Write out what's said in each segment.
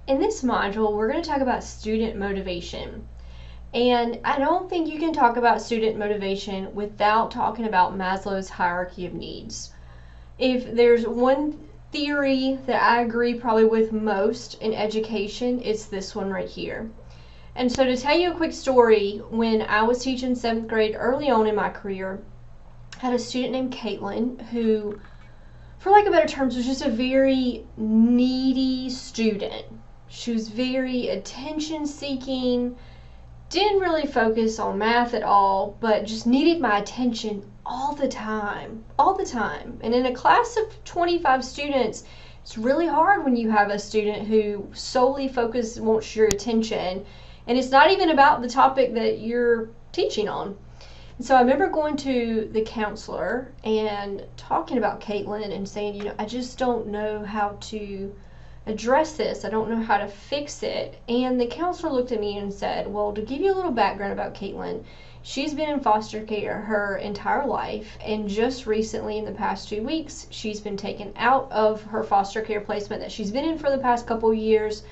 In this module, we're going to talk about student motivation. And I don't think you can talk about student motivation without talking about Maslow's hierarchy of needs. If there's one theory that I agree probably with most in education, it's this one right here. And so to tell you a quick story, when I was teaching 7th grade early on in my career, I had a student named Caitlin who, for lack of better terms, was just a very needy student. She was very attention seeking, didn't really focus on math at all, but just needed my attention all the time. And in a class of 25 students, it's really hard when you have a student who solely wants your attention, and it's not even about the topic that you're teaching on. And so I remember going to the counselor and talking about Caitlin and saying, I just don't know how to address this. I don't know how to fix it. And the counselor looked at me and said, well, to give you a little background about Caitlin, she's been in foster care her entire life, and just recently in the past 2 weeks, she's been taken out of her foster care placement that she's been in for the past couple years,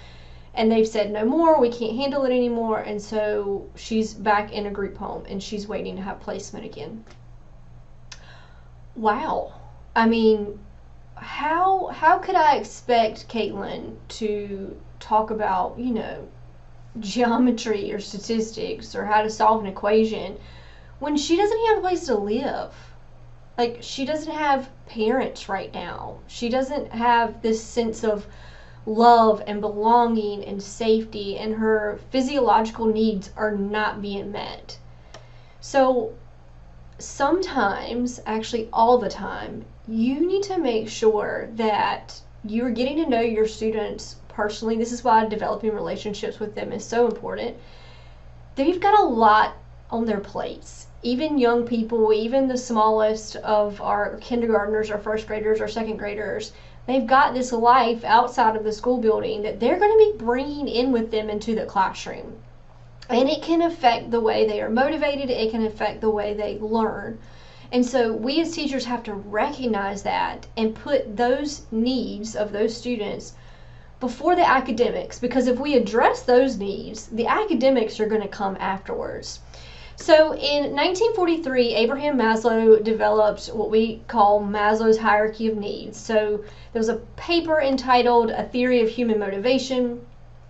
and they've said no more, we can't handle it anymore, and so she's back in a group home and she's waiting to have placement again. Wow. I mean, how could I expect Caitlin to talk about, geometry or statistics or how to solve an equation when she doesn't have a place to live? Like, she doesn't have parents right now. She doesn't have this sense of love and belonging and safety, and her physiological needs are not being met. So sometimes, actually all the time, you need to make sure that you're getting to know your students personally. This is why developing relationships with them is so important. They've got a lot on their plates. Even young people, even the smallest of our kindergartners or first graders or second graders, they've got this life outside of the school building that they're going to be bringing in with them into the classroom. And it can affect the way they are motivated, it can affect the way they learn. And so we as teachers have to recognize that and put those needs of those students before the academics, because if we address those needs, the academics are going to come afterwards. So in 1943, Abraham Maslow developed what we call Maslow's hierarchy of needs. So there was a paper entitled A Theory of Human Motivation,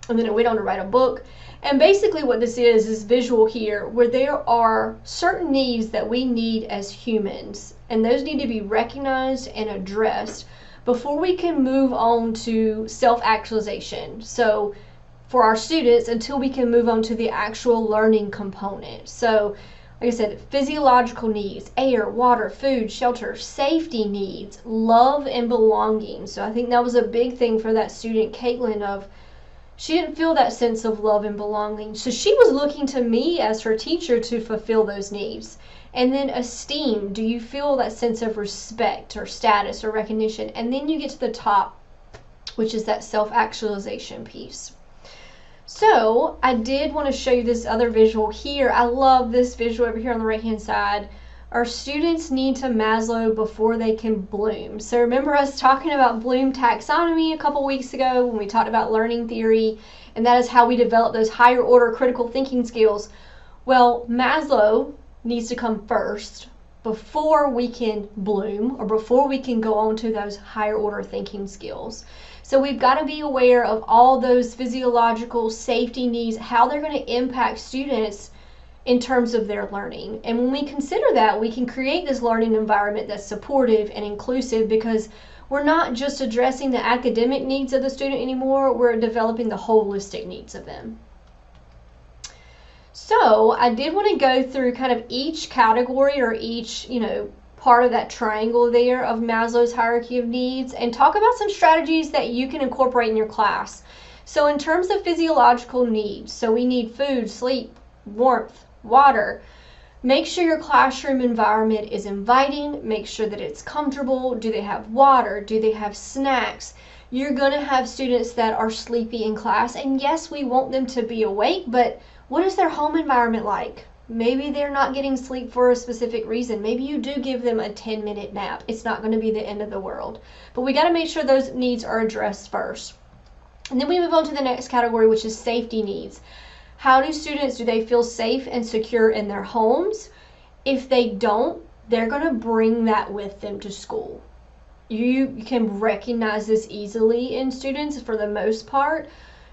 and then it went on to write a book. And basically what this is visual here, where there are certain needs that we need as humans, and those need to be recognized and addressed before we can move on to self-actualization. So for our students, until we can move on to the actual learning component. So like I said, physiological needs, air, water, food, shelter, safety needs, love and belonging. So I think that was a big thing for that student, Caitlin, of she didn't feel that sense of love and belonging. So she was looking to me as her teacher to fulfill those needs. And then esteem, do you feel that sense of respect or status or recognition? And then you get to the top, which is that self-actualization piece. So I did want to show you this other visual here. I love this visual over here on the right hand side. Our students need to Maslow before they can bloom. So remember us talking about Bloom taxonomy a couple weeks ago when we talked about learning theory, and that is how we develop those higher order critical thinking skills. Well, Maslow needs to come first before we can bloom, or before we can go on to those higher order thinking skills. So we've got to be aware of all those physiological safety needs, how they're going to impact students in terms of their learning. And when we consider that, we can create this learning environment that's supportive and inclusive, because we're not just addressing the academic needs of the student anymore, we're developing the holistic needs of them. So I did want to go through kind of each category or each, part of that triangle there of Maslow's hierarchy of needs, and talk about some strategies that you can incorporate in your class. So in terms of physiological needs, so we need food, sleep, warmth, water. Make sure your classroom environment is inviting. Make sure that it's comfortable. Do they have water? Do they have snacks? You're going to have students that are sleepy in class, and yes, we want them to be awake, but what is their home environment like? Maybe they're not getting sleep for a specific reason. Maybe you do give them a 10-minute nap. It's not going to be the end of the world. But we got to make sure those needs are addressed first. And then we move on to the next category, which is safety needs. How do students, do they feel safe and secure in their homes? If they don't, they're going to bring that with them to school. You can recognize this easily in students for the most part,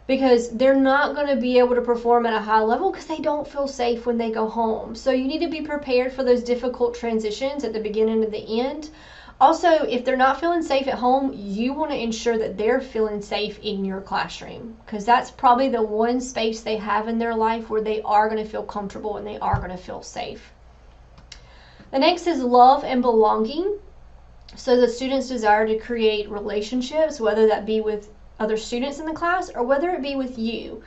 because they're not going to be able to perform at a high level because they don't feel safe when they go home. So you need to be prepared for those difficult transitions at the beginning and the end. Also, if they're not feeling safe at home, you want to ensure that they're feeling safe in your classroom, because that's probably the one space they have in their life where they are going to feel comfortable and they are going to feel safe. The next is love and belonging. So the students desire to create relationships, whether that be with other students in the class or whether it be with you.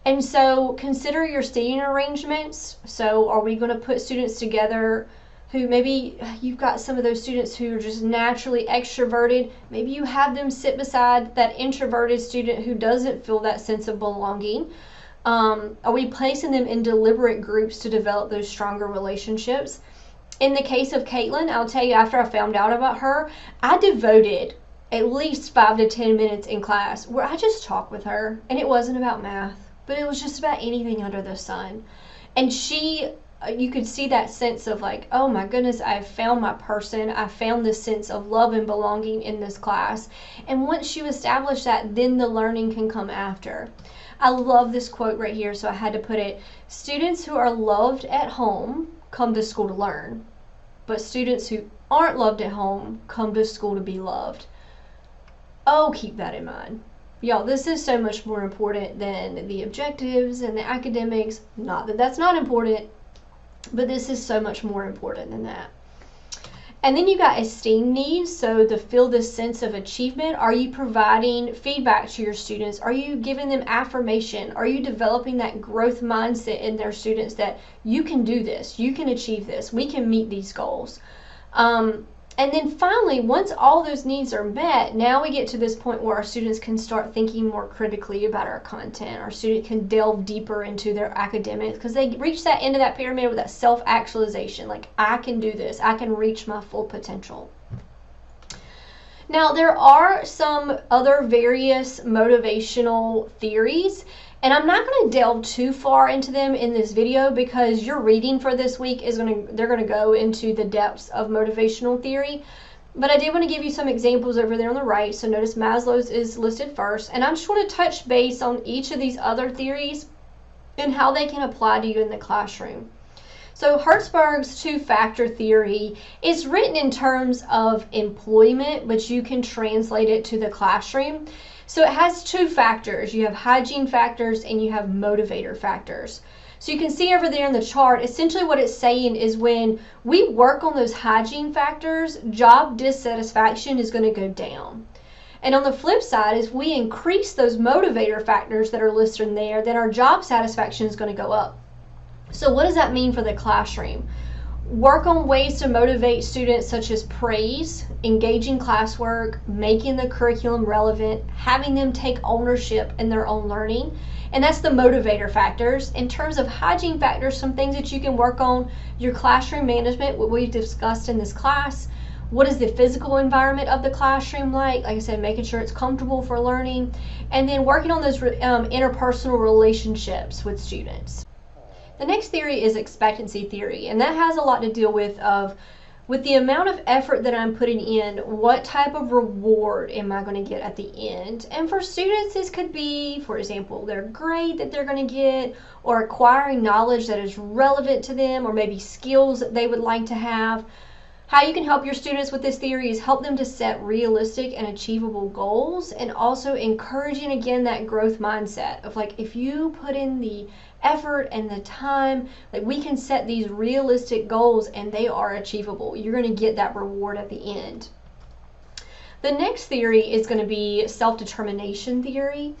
And so consider your seating arrangements. So are we going to put students together who, maybe you've got some of those students who are just naturally extroverted. Maybe you have them sit beside that introverted student who doesn't feel that sense of belonging. Are we placing them in deliberate groups to develop those stronger relationships? In the case of Caitlin, I'll tell you, after I found out about her, I devoted at least 5 to 10 minutes in class where I just talked with her, and it wasn't about math, but it was just about anything under the sun. And you could see that sense of like, oh my goodness, I found my person. I found this sense of love and belonging in this class. And once you establish that, then the learning can come after. I love this quote right here, so I had to put it. Students who are loved at home come to school to learn, but students who aren't loved at home come to school to be loved. Oh, keep that in mind. Y'all, this is so much more important than the objectives and the academics. Not that that's not important, but this is so much more important than that. And then you got esteem needs. So to feel this sense of achievement, are you providing feedback to your students? Are you giving them affirmation? Are you developing that growth mindset in their students that you can do this, you can achieve this, we can meet these goals? And then finally, once all those needs are met, now we get to this point where our students can start thinking more critically about our content. Our student can delve deeper into their academics because they reach that end of that pyramid with that self-actualization. Like, I can do this. I can reach my full potential. Now, there are some other various motivational theories, and I'm not going to delve too far into them in this video because your reading for this week is they're going to go into the depths of motivational theory. But I did want to give you some examples over there on the right. So notice Maslow's is listed first, and I just want to touch base on each of these other theories and how they can apply to you in the classroom. So Hertzberg's two-factor theory is written in terms of employment, but you can translate it to the classroom. So it has two factors. You have hygiene factors and you have motivator factors. So you can see over there in the chart, essentially what it's saying is when we work on those hygiene factors, job dissatisfaction is going to go down. And on the flip side, if we increase those motivator factors that are listed in there, then our job satisfaction is going to go up. So what does that mean for the classroom? Work on ways to motivate students such as praise, engaging classwork, making the curriculum relevant, having them take ownership in their own learning. And that's the motivator factors. In terms of hygiene factors, some things that you can work on, your classroom management, what we've discussed in this class. What is the physical environment of the classroom like? Like I said, making sure it's comfortable for learning. And then working on those interpersonal relationships with students. The next theory is expectancy theory, and that has a lot to deal with the amount of effort that I'm putting in, what type of reward am I going to get at the end? And for students, this could be, for example, their grade that they're going to get, or acquiring knowledge that is relevant to them, or maybe skills that they would like to have. How you can help your students with this theory is help them to set realistic and achievable goals, and also encouraging again that growth mindset of like, if you put in the effort and the time, like we can set these realistic goals and they are achievable. You're going to get that reward at the end. The next theory is going to be self-determination theory.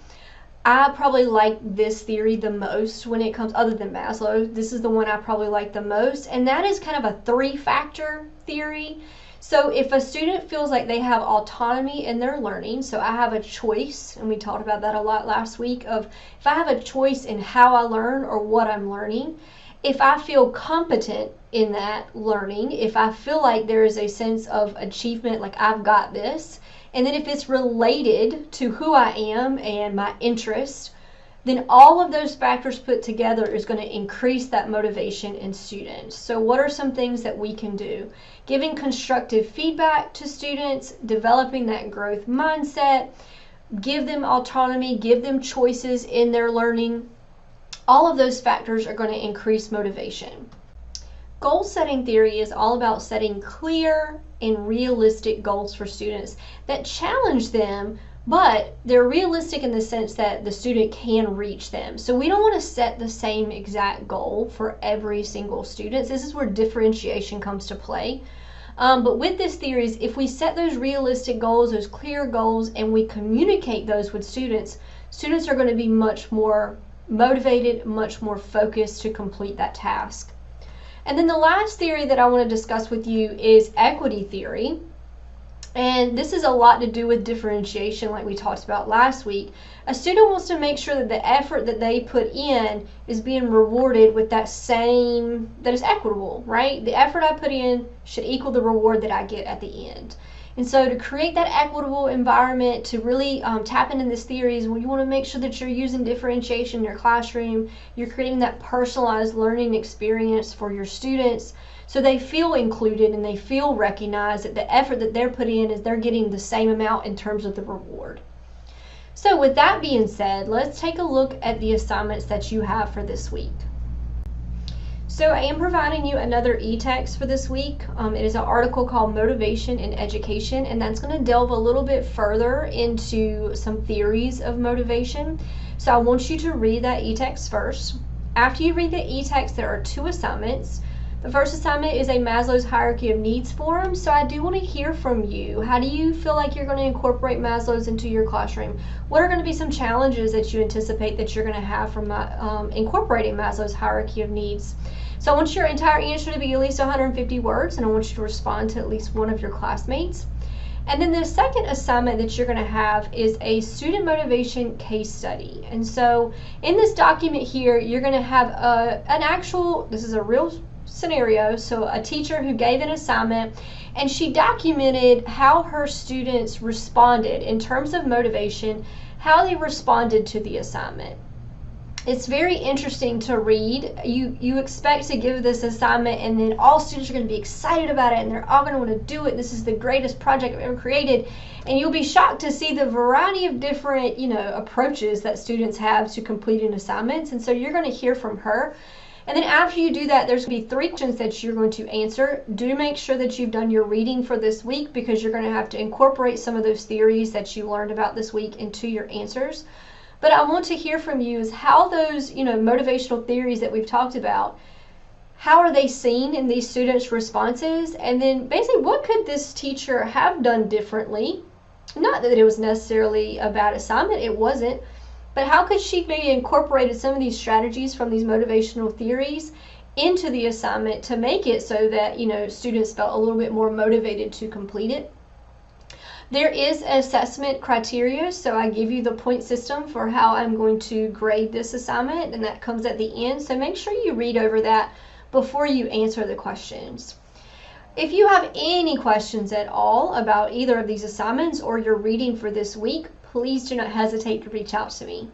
I probably like this theory the most when it comes, other than Maslow, this is the one I probably like the most, and that is kind of a three-factor theory. So if a student feels like they have autonomy in their learning, so I have a choice, and we talked about that a lot last week, of if I have a choice in how I learn or what I'm learning, if I feel competent in that learning, if I feel like there is a sense of achievement, like I've got this, and then if it's related to who I am and my interests, then all of those factors put together is going to increase that motivation in students. So what are some things that we can do? Giving constructive feedback to students, developing that growth mindset, give them autonomy, give them choices in their learning. All of those factors are going to increase motivation. Goal setting theory is all about setting clear and realistic goals for students that challenge them, but they're realistic in the sense that the student can reach them. So we don't want to set the same exact goal for every single student. This is where differentiation comes to play. But with this theory, if we set those realistic goals, those clear goals, and we communicate those with students, students are going to be much more motivated, much more focused to complete that task. And then the last theory that I want to discuss with you is equity theory. And this is a lot to do with differentiation like we talked about last week. A student wants to make sure that the effort that they put in is being rewarded with that is equitable, right? The effort I put in should equal the reward that I get at the end. And so to create that equitable environment, to really tap into this theory, is when you want to make sure that you're using differentiation in your classroom, you're creating that personalized learning experience for your students so they feel included and they feel recognized, that the effort that they're putting in is they're getting the same amount in terms of the reward. So with that being said, let's take a look at the assignments that you have for this week. So I am providing you another e-text for this week. It is an article called Motivation in Education, and that's going to delve a little bit further into some theories of motivation. So I want you to read that e-text first. After you read the e-text, there are 2 assignments. The first assignment is a Maslow's Hierarchy of Needs forum. So I do want to hear from you. How do you feel like you're going to incorporate Maslow's into your classroom? What are going to be some challenges that you anticipate that you're going to have from incorporating Maslow's Hierarchy of Needs? So I want your entire answer to be at least 150 words, and I want you to respond to at least one of your classmates. And then the second assignment that you're going to have is a student motivation case study. And so in this document here, you're going to have this is a real scenario, so a teacher who gave an assignment, and she documented how her students responded in terms of motivation, how they responded to the assignment. It's very interesting to read. You expect to give this assignment and then all students are going to be excited about it and they're all going to want to do it. This is the greatest project I've ever created. And you'll be shocked to see the variety of different, approaches that students have to completing assignments. And so you're going to hear from her. And then after you do that, there's going to be 3 questions that you're going to answer. Do make sure that you've done your reading for this week, because you're going to have to incorporate some of those theories that you learned about this week into your answers. But I want to hear from you is how those, motivational theories that we've talked about, how are they seen in these students' responses? And then basically, what could this teacher have done differently? Not that it was necessarily a bad assignment, it wasn't. But how could she maybe incorporated some of these strategies from these motivational theories into the assignment to make it so that, students felt a little bit more motivated to complete it? There is assessment criteria, so I give you the point system for how I'm going to grade this assignment, and that comes at the end. So make sure you read over that before you answer the questions. If you have any questions at all about either of these assignments or your reading for this week, please do not hesitate to reach out to me.